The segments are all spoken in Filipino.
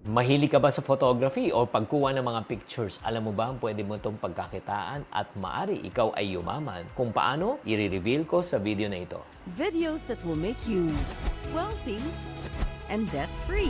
Mahilig ka ba sa photography o pagkuha ng mga pictures? Alam mo ba, pwede mo itong pagkakitaan at maari ikaw ay yumaman. Kung paano, i-reveal ko sa video na ito. Videos that will make you wealthy and debt-free.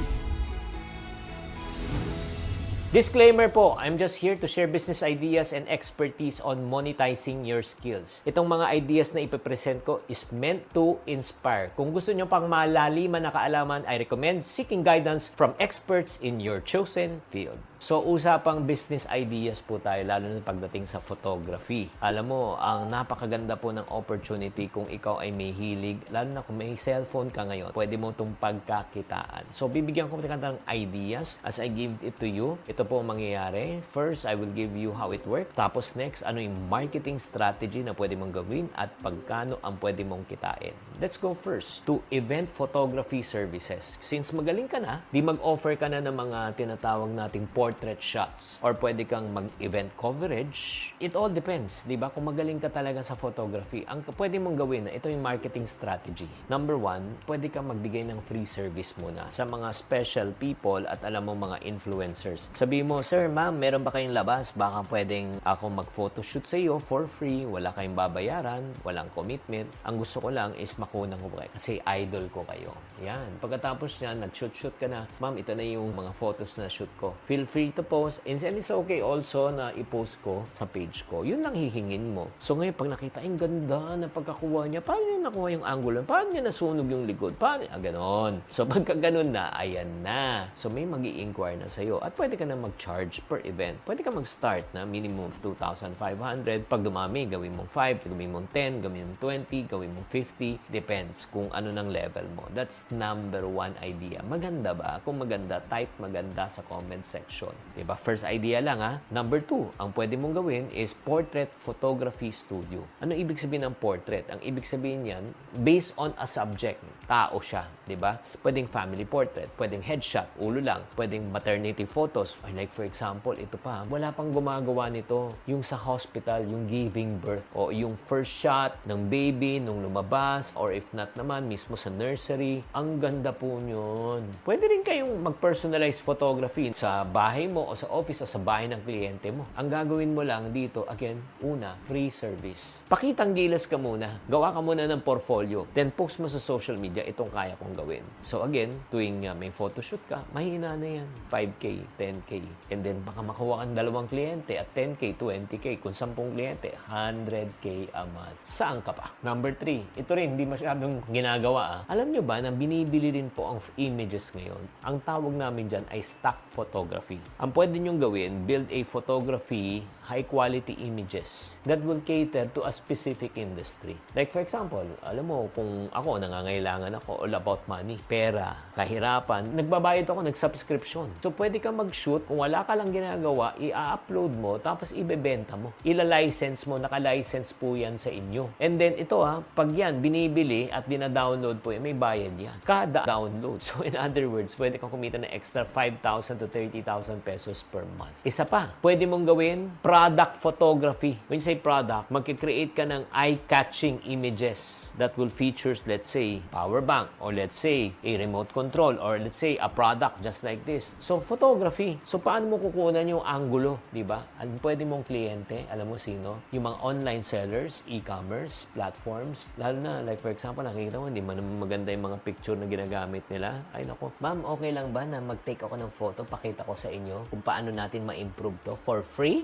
Disclaimer po, I'm just here to share business ideas and expertise on monetizing your skills. Itong mga ideas na ipipresent ko is meant to inspire. Kung gusto nyo pang malaliman na kaalaman, I recommend seeking guidance from experts in your chosen field. So, usapang business ideas po tayo, lalo na pagdating sa photography. Alam mo, ang napakaganda po ng opportunity kung ikaw ay may hilig, lalo na kung may cellphone ka ngayon, pwede mo itong pagkakitaan. So, bibigyan ko ng ideas as I give it to you. Ito po ang mangyayari. First, I will give you how it works. Tapos next, ano yung marketing strategy na pwede mong gawin at pagkano ang pwede mong kitain. Let's go first to event photography services. Since magaling ka na, di mag-offer ka na ng mga tinatawag nating portrait shots or pwede kang mag-event coverage. It all depends, di ba? Kung magaling ka talaga sa photography, ang pwede mong gawin na ito yung marketing strategy. Number one, pwede kang magbigay ng free service muna sa mga special people at alam mo mga influencers. Sabi mo, sir, ma'am, meron ba kayong labas? Baka pwedeng ako mag-photoshoot sa iyo for free. Wala kayong babayaran, walang commitment. Ang gusto ko lang is makunan ko kayo kasi idol ko kayo. Yan. Pagkatapos niyan, nag-shoot ka na. Ma'am, ito na yung mga photos na shoot ko. Feel free to post. And it's okay also na i-post ko sa page ko. Yun lang hihingin mo. So ngayon, pag nakita, ang ganda na pagkakuha niya, paano niya nakuha yung angulo? Paano niya nasunog yung likod? Paano? Ganon. So pagka ganon na, ayan na. So may mag-i-inquire na sa'yo. At pwede ka na mag-charge per event. Pwede ka mag-start na minimum of 2,500. Pag dumami, gawin mong 5, gawin mong 10, gawin mong 20, gawin mong 50. Depends kung ano ng level mo. That's number one idea. Maganda ba? Kung maganda, type maganda sa comment section. Diba? First idea lang ha. Number two, ang pwede mong gawin is portrait photography studio. Ano ibig sabihin ng portrait? Ang ibig sabihin yan, based on a subject. Tao siya. Diba? Pwedeng family portrait, pwedeng headshot, ulo lang, pwedeng maternity photos. Or like for example, ito pa, wala pang gumagawa nito. Yung sa hospital, yung giving birth. O yung first shot ng baby nung lumabas. Or if not naman, mismo sa nursery. Ang ganda po yun. Pwede rin kayong mag-personalize photography sa bahay mo o sa office o sa bahay ng kliyente mo. Ang gagawin mo lang dito, again, una, free service. Pakitang gilas ka muna. Gawa ka muna ng portfolio. Then post mo sa social media, itong kaya kong gawin. So again, tuwing may photoshoot ka, mahina na yan. 5K, 10K. And then baka makuha kang 2 kliyente at 10K, 20K. Kung 10 kliyente, 100K a month. Saan ka pa? Number 3, ito rin, hindi masyadong ginagawa. Alam nyo ba na binibili rin po ang images ngayon? Ang tawag namin dyan ay stock photography. Ang pwede nyong gawin, build a photography, high quality images that will cater to a specific industry. Like for example, alam mo, kung ako, nangangailangan ako all about money, pera, kahirapan, nagbabayad ako, nag-subscription. So pwede kang mag-shoot, kung wala ka lang ginagawa, i-upload mo, tapos ibebenta mo. Ila-license mo, naka-license po yan sa inyo. And then ito pag yan, binibili at dina-download po yan, may bayad yan. Kada download. So in other words, pwede kang kumita ng extra 5,000 to 30,000 pesos per month. Isa pa, pwede mong gawin product photography. When you say product, magkikreate ka ng eye-catching images that will features, let's say, power bank, or let's say, a remote control, or let's say, a product just like this. So, photography. So, paano mo kukunan yung angulo, di ba? Ang pwede mong kliyente, alam mo sino? Yung mga online sellers, e-commerce, platforms, lalo na, like for example, nakikita mo, hindi man maganda yung mga picture na ginagamit nila. Ay, nako, ma'am, okay lang ba na mag-take ako ng photo, pakita ko sa inyo kung paano natin ma-improve to for free?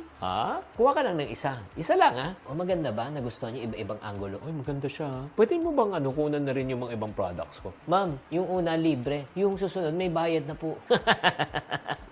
Kuha ka lang ng isa. Isa lang O maganda ba? Nagustuhan niyo iba-ibang angulo? Ay, maganda siya. Pwede mo bang kunan na rin yung mga ibang products ko? Ma'am, yung una libre. Yung susunod, may bayad na po.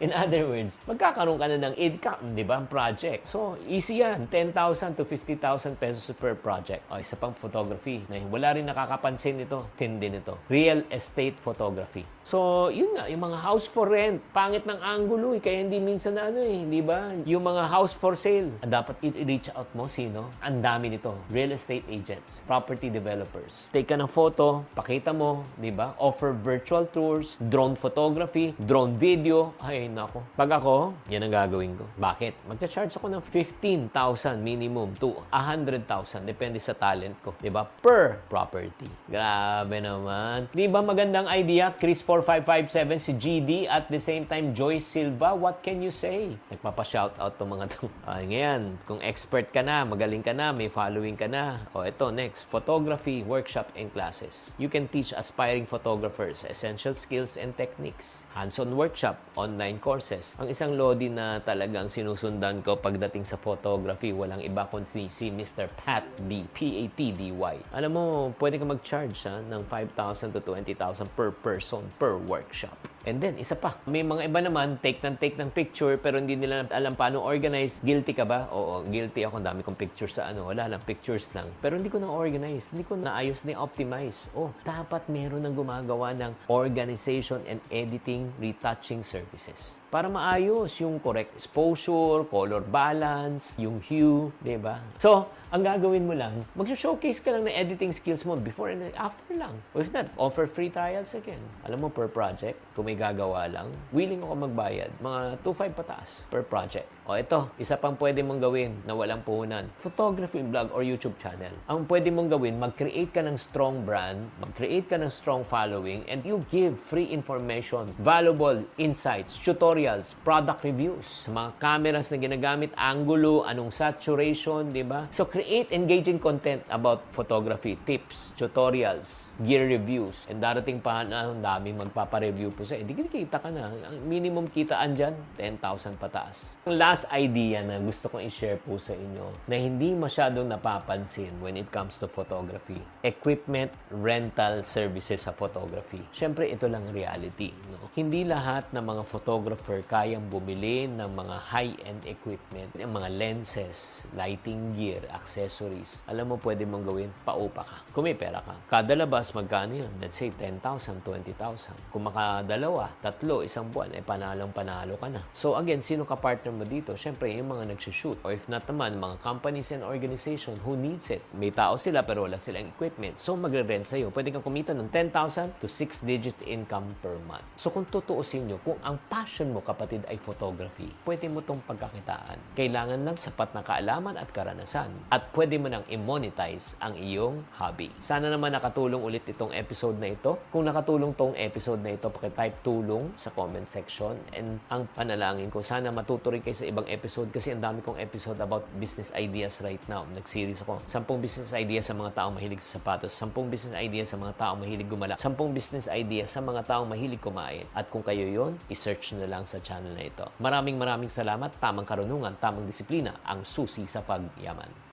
In other words, magkakaroon ka na ng income, di ba? Project. So, easy yan. 10,000 to 50,000 pesos per project. O, isa pang photography. Wala rin nakakapansin ito. Tindi nito. Real estate photography. So, yun nga. Yung mga house for rent. Pangit ng angulo. Kaya hindi minsan di ba? Yung mga house for sale. Dapat i-reach out mo. Sino? Ang dami nito. Real estate agents. Property developers. Take ka ng photo. Pakita mo. Di ba? Offer virtual tours. Drone photography. Drone video. Ay, nako. Pag ako, yan ang gagawin ko. Bakit? Magcha-charge ako ng 15,000 minimum to 100,000. Depende sa talent ko. Diba? Per property. Grabe naman. Di ba magandang idea? Chris4557, si GD, at the same time, Joyce Silva. What can you say? Nagpapa-shoutout to mga to. Ngayon, kung expert ka na, magaling ka na, may following ka na. O, ito, next. Photography, workshop, and classes. You can teach aspiring photographers essential skills and techniques. Hands-on workshop, online courses. Ang isang lodi na talagang sinusundan ko pagdating sa photography, walang iba kundi si Mr. Pat D. P-A-T-D-Y. Alam mo, pwede ka mag-charge ng 5,000 to 20,000 per person per workshop. And then, isa pa. May mga iba naman, take ng picture, pero hindi nila alam paano organize. Guilty ka ba? Oo, guilty ako. Ang dami kong pictures sa wala lang, pictures lang. Pero hindi ko na-organize. Hindi ko naayos na optimize. Dapat meron ng gumagawa ng organization and editing, retouching services. Para maayos yung correct exposure, color balance, yung hue, di ba? So, ang gagawin mo lang, mag-showcase ka lang ng editing skills mo before and after lang. Or if not, offer free trials again. Alam mo, per project, kung may gagawa lang, willing ako magbayad. Mga 2,500 pataas per project. O ito, isa pang pwede mong gawin na walang puhunan. Photography blog or YouTube channel. Ang pwede mong gawin, mag-create ka ng strong brand, mag-create ka ng strong following, and you give free information, valuable insights, tutorials, product reviews, sa mga cameras na ginagamit, angulo, anong saturation, di ba? So, create engaging content about photography, tips, tutorials, gear reviews, and darating pa na ang daming magpapareview po sa hindi kita ka na. Ang minimum kitaan dyan, 10,000 pataas. Ang last idea na gusto kong i-share po sa inyo na hindi masyadong napapansin when it comes to photography, equipment rental services sa photography. Siyempre, ito lang reality. No? Hindi lahat ng mga photographer kayang bumili ng mga high-end equipment, yung mga lenses, lighting gear, accessories. Alam mo, pwede mong gawin, paupa ka. Kung may pera ka. Kada labas, magkano yun? Let's say, 10,000, 20,000. Kung makadalawa, tatlo, isang buwan, panalong-panalo ka na. So again, sino ka partner mo dito? Siyempre, yung mga nagsushoot. Or if not naman, mga companies and organization who needs it. May tao sila, pero wala silang equipment. So magre-rent sa'yo. Pwede kang kumita ng 10,000 to 6-digit income per month. So kung tutuusin nyo, kung ang passion mo, kapatid, ay photography, pwede mo itong pagkakitaan. Kailangan lang sapat na kaalaman at karanasan. At pwede mo nang i-monetize ang iyong hobby. Sana naman nakatulong ulit itong episode na ito. Kung nakatulong tong episode na ito, paki-type tulong sa comment section. And ang panalangin ko, sana matuto rin kayo sa ibang episode kasi ang dami kong episode about business ideas right now. Nag-series ako. 10 business ideas sa mga taong mahilig sa sapatos. 10 business ideas sa mga taong mahilig gumala. 10 business ideas sa mga taong mahilig kumain. At kung kayo yon, i-search na lang sa channel na ito. Maraming salamat. Tamang karunungan, tamang disiplina, ang susi sa pagyaman.